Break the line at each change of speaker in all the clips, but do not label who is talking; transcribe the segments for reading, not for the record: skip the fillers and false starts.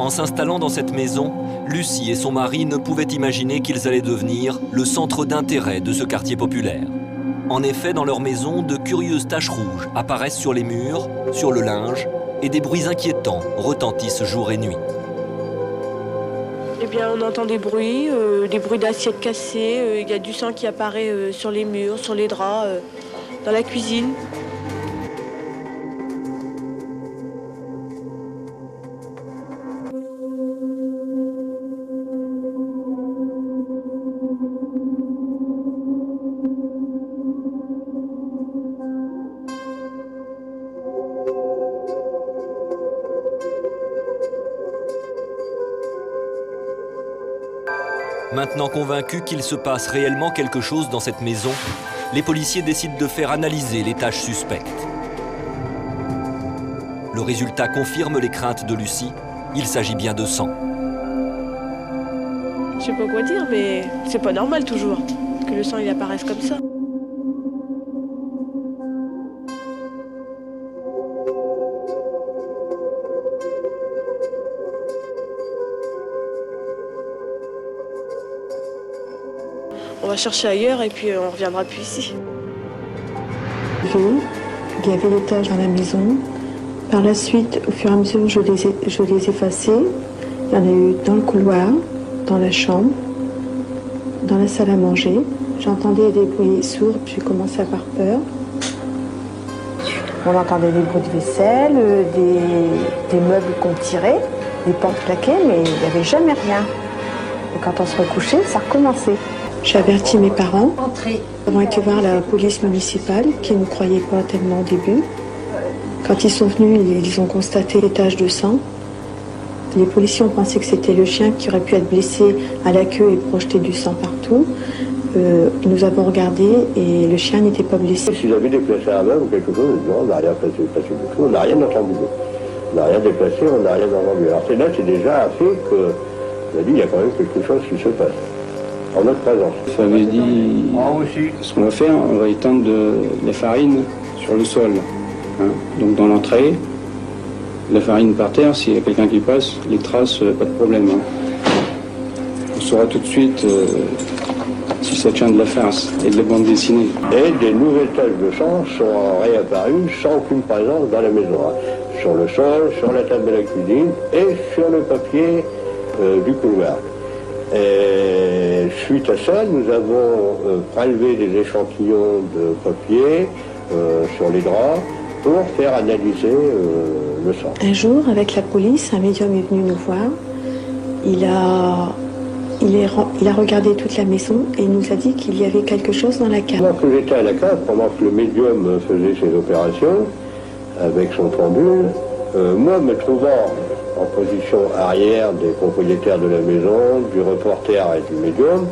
En s'installant dans cette maison, Lucie et son mari ne pouvaient imaginer qu'ils allaient devenir le centre d'intérêt de ce quartier populaire. En effet, dans leur maison, de curieuses taches rouges apparaissent sur les murs, sur le linge, et des bruits inquiétants retentissent jour et nuit.
Eh bien, on entend des bruits d'assiettes cassées, il y a du sang qui apparaît sur les murs, sur les draps, dans la cuisine.
Maintenant convaincus qu'il se passe réellement quelque chose dans cette maison, les policiers décident de faire analyser les taches suspectes. Le résultat confirme les craintes de Lucie, il s'agit bien de sang.
Je sais pas quoi dire, mais c'est pas normal toujours que le sang il apparaisse comme ça. On va chercher ailleurs et puis on reviendra plus ici.
Il y avait des taches dans la maison. Par la suite, au fur et à mesure, je les effaçais. Il y en a eu dans le couloir, dans la chambre, dans la salle à manger. J'entendais des bruits sourds, puis j'ai commencé à avoir peur. On entendait des bruits de vaisselle, des meubles qu'on tirait, des portes claquées, mais il n'y avait jamais rien. Et quand on se recouchait, ça recommençait. J'ai averti mes parents. Nous avons été voir la police municipale, qui ne croyait pas tellement au début. Quand ils sont venus, ils ont constaté les taches de sang. Les policiers ont pensé que c'était le chien qui aurait pu être blessé à la queue et projeter du sang partout. Nous avons regardé et le chien n'était pas blessé.
S'ils avaient déplacé un meuble ou quelque chose, on n'a rien placé du tout, on n'a rien entendu. On n'a rien déplacé, on n'a rien entendu. Alors c'est déjà un fait qu'on a dit qu'il y a quand même quelque chose qui se passe. En notre présence.
Ça avait dit, ce qu'on va faire, on va étendre de la farine sur le sol. Hein. Donc dans l'entrée, la farine par terre, s'il y a quelqu'un qui passe, les traces, pas de problème. Hein. On saura tout de suite si ça tient de la farce et de la bande dessinée.
Et des nouvelles taches de sang sont réapparues sans aucune présence dans la maison. Hein. Sur le sol, sur la table de la cuisine et sur le papier du couloir. Et suite à ça, nous avons prélevé des échantillons de papier sur les draps pour faire analyser le sang.
Un jour, avec la police, un médium est venu nous voir. Il a regardé toute la maison et il nous a dit qu'il y avait quelque chose dans la cave.
Pendant que j'étais à la cave, pendant que le médium faisait ses opérations avec son pendule, moi me trouvant en position arrière des propriétaires de la maison, du reporter et du médium,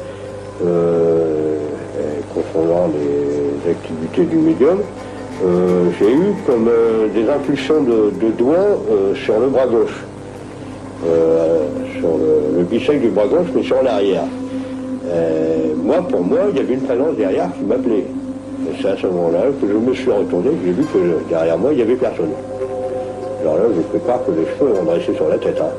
confondant les activités du médium, j'ai eu comme des impulsions de doigts sur le bras gauche, sur le biceps du bras gauche, mais sur l'arrière. Pour moi, il y avait une présence derrière qui m'appelait. Et c'est à ce moment-là que je me suis retourné, que j'ai vu que derrière moi, il n'y avait personne. Alors là, je peux croire que les cheveux ont dressé sur la tête. Hein.